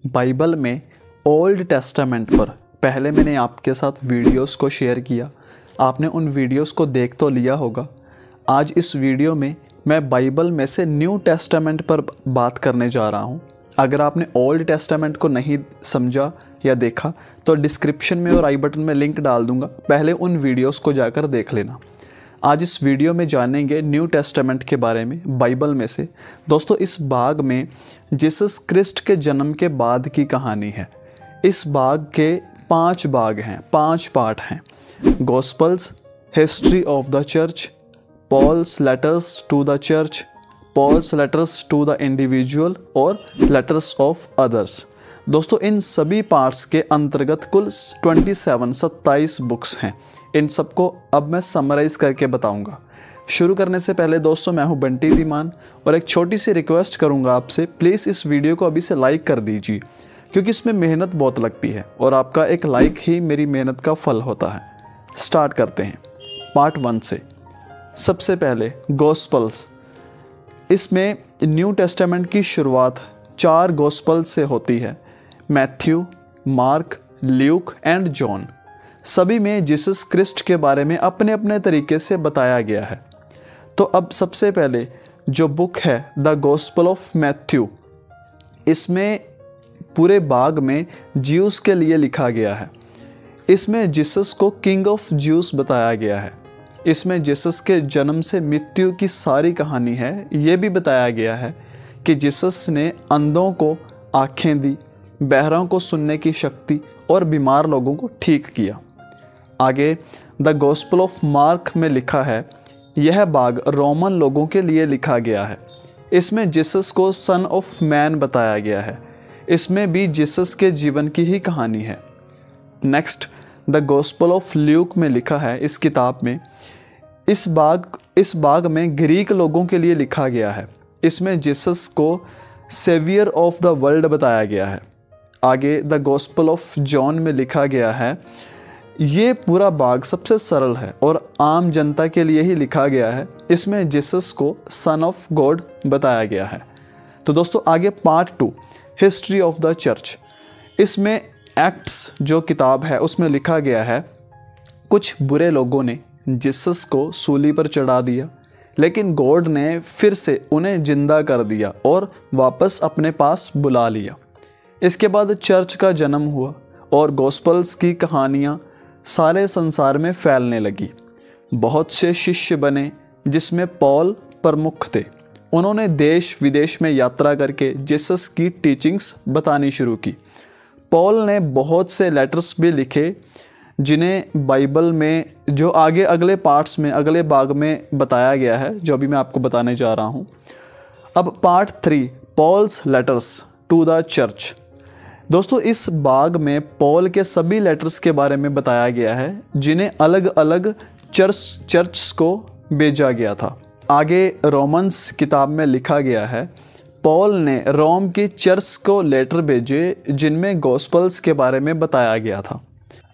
Bible में old testament पर पहले मैंने आपके साथ वीडियोस को शेयर किया। आपने उन वीडियोस को देख तो लिया होगा। आज इस वीडियो में मैं बाइबल में से न्यू टेस्टामेंट पर बात करने जा रहा हूँ। अगर आपने ओल्ड टेस्टामेंट को नहीं समझा या देखा तो डिस्क्रिप्शन में और आई बटन में लिंक डाल दूँगा, पहले उन वीडियोस को जाकर देख लेना। आज इस वीडियो में जानेंगे न्यू टेस्टामेंट के बारे में, बाइबल में से। दोस्तों, इस भाग में जीसस क्रिस्ट के जन्म के बाद की कहानी है। इस भाग के 5 भाग हैं, 5 पार्ट हैं। Gospels, history of the church, Paul's letters to the church, Paul's letters to the individual और लेटर्स ऑफ अदर्स। दोस्तों, इन सभी पार्ट्स के अंतर्गत कुल 27 बुक्स हैं। इन सबको अब मैं समराइज़ करके बताऊंगा। शुरू करने से पहले दोस्तों, मैं हूं बंटी धीमान और एक छोटी सी रिक्वेस्ट करूंगा आपसे, प्लीज़ इस वीडियो को अभी से लाइक कर दीजिए, क्योंकि इसमें मेहनत बहुत लगती है और आपका एक लाइक ही मेरी मेहनत का फल होता है। स्टार्ट करते हैं पार्ट 1 से। सबसे पहले गॉस्पल्स। इसमें न्यू टेस्टामेंट की शुरुआत 4 गॉस्पल से होती है, Matthew, mark, Luke and John. सभी में जीसस क्रिस्ट के बारे में अपने अपने तरीके से बताया गया है। तो अब सबसे पहले जो बुक है द गॉस्पल ऑफ मैथ्यू, इसमें पूरे भाग में ज्यूस के लिए लिखा गया है। इसमें जीसस को किंग ऑफ ज्यूस बताया गया है। इसमें जीसस के जन्म से मृत्यु की सारी कहानी है। ये भी बताया गया है कि जीसस ने अंधों को आँखें दी, बहरों को सुनने की शक्ति और बीमार लोगों को ठीक किया। आगे द गॉस्पल ऑफ मार्क में लिखा है, यह भाग रोमन लोगों के लिए लिखा गया है। इसमें जीसस को सन ऑफ मैन बताया गया है। इसमें भी जीसस के जीवन की ही कहानी है। Next the gospel of Luke में लिखा है, इस किताब में इस भाग में ग्रीक लोगों के लिए लिखा गया है। इसमें जीसस को सेवियर ऑफ द वर्ल्ड बताया गया है। आगे द गॉस्पल ऑफ जॉन में लिखा गया है, ये पूरा भाग सबसे सरल है और आम जनता के लिए ही लिखा गया है। इसमें जीसस को सन ऑफ गॉड बताया गया है। तो दोस्तों, आगे part 2 history of the church. इसमें एक्ट्स जो किताब है उसमें लिखा गया है, कुछ बुरे लोगों ने जीसस को सूली पर चढ़ा दिया, लेकिन गॉड ने फिर से उन्हें जिंदा कर दिया और वापस अपने पास बुला लिया। इसके बाद चर्च का जन्म हुआ और गॉस्पल्स की कहानियाँ सारे संसार में फैलने लगी। बहुत से शिष्य बने, जिसमें पॉल प्रमुख थे। उन्होंने देश विदेश में यात्रा करके जीसस की टीचिंग्स बतानी शुरू की। पॉल ने बहुत से लेटर्स भी लिखे, जिन्हें बाइबल में जो आगे अगले पार्ट्स में, अगले भाग में बताया गया है, जो अभी मैं आपको बताने जा रहा हूँ। अब part 3 Paul's letters to the church. दोस्तों, इस भाग में पॉल के सभी लेटर्स के बारे में बताया गया है, जिन्हें अलग अलग चर्च को भेजा गया था। आगे रोमन्स किताब में लिखा गया है, पॉल ने रोम की चर्च को लेटर भेजे, जिनमें गॉस्पल्स के बारे में बताया गया था।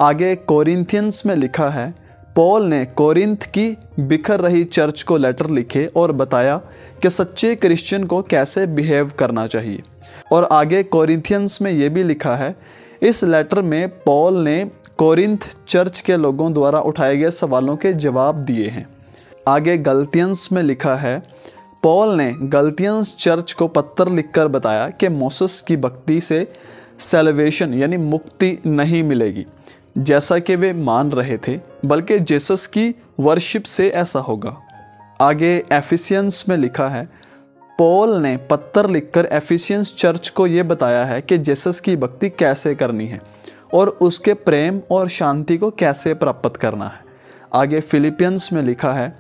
आगे कोरिंथियंस में लिखा है, पॉल ने कोरिंथ की बिखर रही चर्च को लेटर लिखे और बताया कि सच्चे क्रिश्चियन को कैसे बिहेव करना चाहिए। और आगे कोरिंथियंस में ये भी लिखा है, इस लेटर में पॉल ने कोरिंथ चर्च के लोगों द्वारा उठाए गए सवालों के जवाब दिए हैं। आगे गलतियंस में लिखा है, पॉल ने गलतियंस चर्च को पत्र लिखकर बताया कि मोसेस की भक्ति से सैल्वेशन यानी मुक्ति नहीं मिलेगी, जैसा कि वे मान रहे थे, बल्कि जीसस की वर्शिप से ऐसा होगा। आगे एफिसियंस में लिखा है, पॉल ने पत्र लिखकर एफिसियंस चर्च को ये बताया है कि जीसस की भक्ति कैसे करनी है और उसके प्रेम और शांति को कैसे प्राप्त करना है। आगे फिलिपियंस में लिखा है,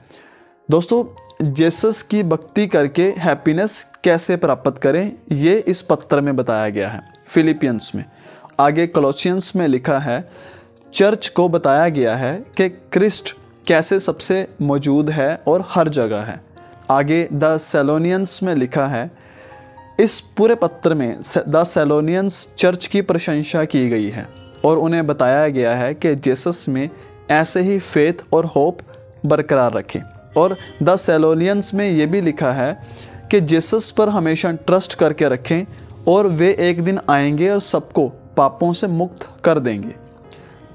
दोस्तों, जीसस की भक्ति करके हैप्पीनेस कैसे प्राप्त करें, ये इस पत्र में बताया गया है, फिलिपियंस में। आगे कोलोसियंस में लिखा है, चर्च को बताया गया है कि क्रिस्ट कैसे सबसे मौजूद है और हर जगह है। आगे द सेलोनियंस में लिखा है, इस पूरे पत्र में द सेलोनियंस चर्च की प्रशंसा की गई है और उन्हें बताया गया है कि जीसस में ऐसे ही फेथ और होप बरकरार रखें। और द सेलोनियंस में ये भी लिखा है कि जीसस पर हमेशा ट्रस्ट करके रखें और वे एक दिन आएंगे और सबको पापों से मुक्त कर देंगे।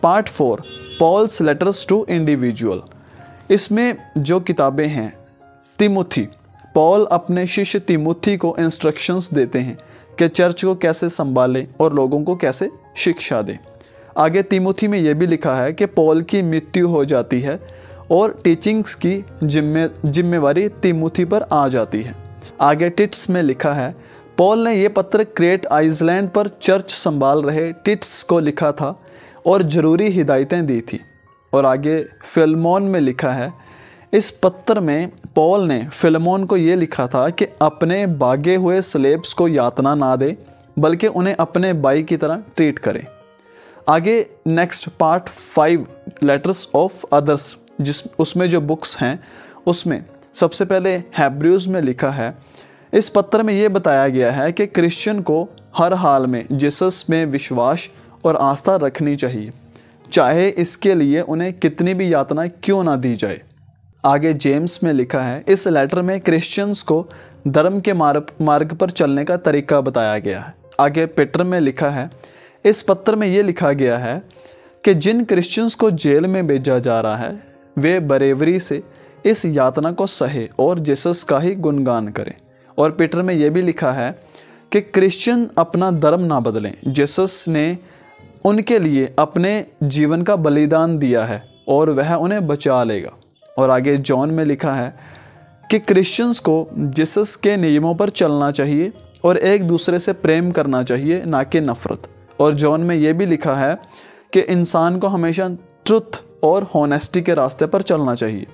Part 4 Paul's letters to individual. इसमें जो किताबें हैं, तिमुथी, पॉल अपने शिष्य तिमुथी को इंस्ट्रक्शंस देते हैं कि चर्च को कैसे संभालें और लोगों को कैसे शिक्षा दें। आगे तिमुथी में यह भी लिखा है कि पॉल की मृत्यु हो जाती है और टीचिंग्स की जिम्मेवारी तिमुथी पर आ जाती है। आगे टिट्स में लिखा है, पॉल ने यह पत्र क्रेट आइसलैंड पर चर्च संभाल रहे टिट्स को लिखा था और ज़रूरी हिदायतें दी थी। और आगे फिलमोन में लिखा है, इस पत्र में पॉल ने फिलमोन को ये लिखा था कि अपने भागे हुए स्लेव्स को यातना ना दे, बल्कि उन्हें अपने भाई की तरह ट्रीट करे। आगे next part 5 letters of others, उसमें जो बुक्स हैं उसमें सबसे पहले हैब्रूज में लिखा है, इस पत्र में ये बताया गया है कि क्रिश्चियन को हर हाल में जीसस में विश्वास और आस्था रखनी चाहिए, चाहे इसके लिए उन्हें कितनी भी यातना क्यों ना दी जाए। आगे जेम्स में लिखा है, इस लेटर में क्रिश्चियंस को धर्म के मार्ग पर चलने का तरीका बताया गया है। आगे पीटर में लिखा है, इस पत्र में ये लिखा गया है कि जिन क्रिश्चियंस को जेल में भेजा जा रहा है वे बरेवरी से इस यातना को सहे और जीसस का ही गुणगान करें। और पीटर में यह भी लिखा है कि क्रिश्चियन अपना धर्म ना बदलें, जीसस ने उनके लिए अपने जीवन का बलिदान दिया है और वह उन्हें बचा लेगा। और आगे जॉन में लिखा है कि क्रिश्चियंस को जीसस के नियमों पर चलना चाहिए और एक दूसरे से प्रेम करना चाहिए, ना कि नफरत। और जॉन में यह भी लिखा है कि इंसान को हमेशा ट्रुथ और हॉनेस्टी के रास्ते पर चलना चाहिए।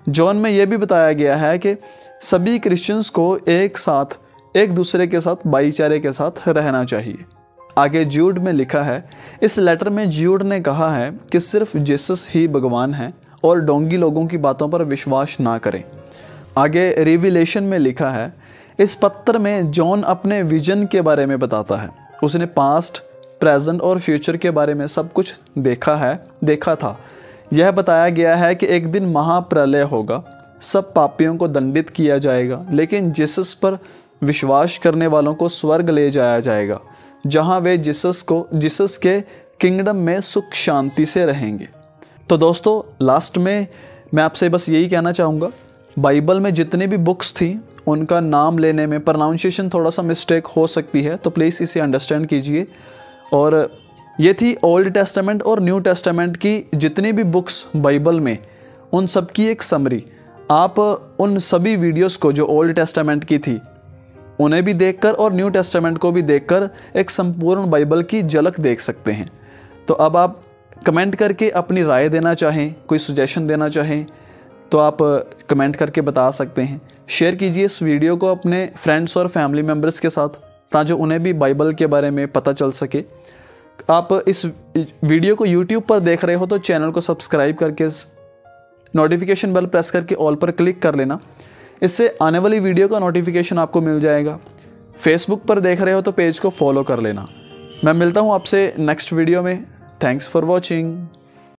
जॉन में यह भी बताया गया है कि सभी क्रिश्चियंस को एक दूसरे के साथ भाईचारे के साथ रहना चाहिए। आगे ज्यूड में लिखा है, इस लेटर में ज्यूड ने कहा है कि सिर्फ जीसस ही भगवान है और डोंगी लोगों की बातों पर विश्वास ना करें। आगे रिविलेशन में लिखा है, इस पत्र में जॉन अपने विजन के बारे में बताता है। उसने पास्ट, प्रेजेंट और फ्यूचर के बारे में सब कुछ देखा था। यह बताया गया है कि एक दिन महाप्रलय होगा, सब पापियों को दंडित किया जाएगा, लेकिन जीसस पर विश्वास करने वालों को स्वर्ग ले जाया जाएगा, जहां वे जीसस के किंगडम में सुख शांति से रहेंगे। तो दोस्तों, लास्ट में मैं आपसे बस यही कहना चाहूँगा, बाइबल में जितनी भी बुक्स थी उनका नाम लेने में प्रोनाउंसिएशन थोड़ा सा मिस्टेक हो सकती है, तो प्लीज़ इसे अंडरस्टैंड कीजिए। और ये थी ओल्ड टेस्टामेंट और न्यू टेस्टामेंट की जितनी भी बुक्स बाइबल में, उन सब की एक समरी। आप उन सभी वीडियोस को जो ओल्ड टेस्टामेंट की थी उन्हें भी देखकर और न्यू टेस्टामेंट को भी देखकर एक संपूर्ण बाइबल की झलक देख सकते हैं। तो अब आप कमेंट करके अपनी राय देना चाहें, कोई सजेशन देना चाहें तो आप कमेंट करके बता सकते हैं। शेयर कीजिए इस वीडियो को अपने फ्रेंड्स और फैमिली मेम्बर्स के साथ, ताकि उन्हें भी बाइबल के बारे में पता चल सके। आप इस वीडियो को यूट्यूब पर देख रहे हो तो चैनल को सब्सक्राइब करके नोटिफिकेशन बेल प्रेस करके ऑल पर क्लिक कर लेना, इससे आने वाली वीडियो का नोटिफिकेशन आपको मिल जाएगा। फेसबुक पर देख रहे हो तो पेज को फॉलो कर लेना। मैं मिलता हूँ आपसे नेक्स्ट वीडियो में। Thanks for watching.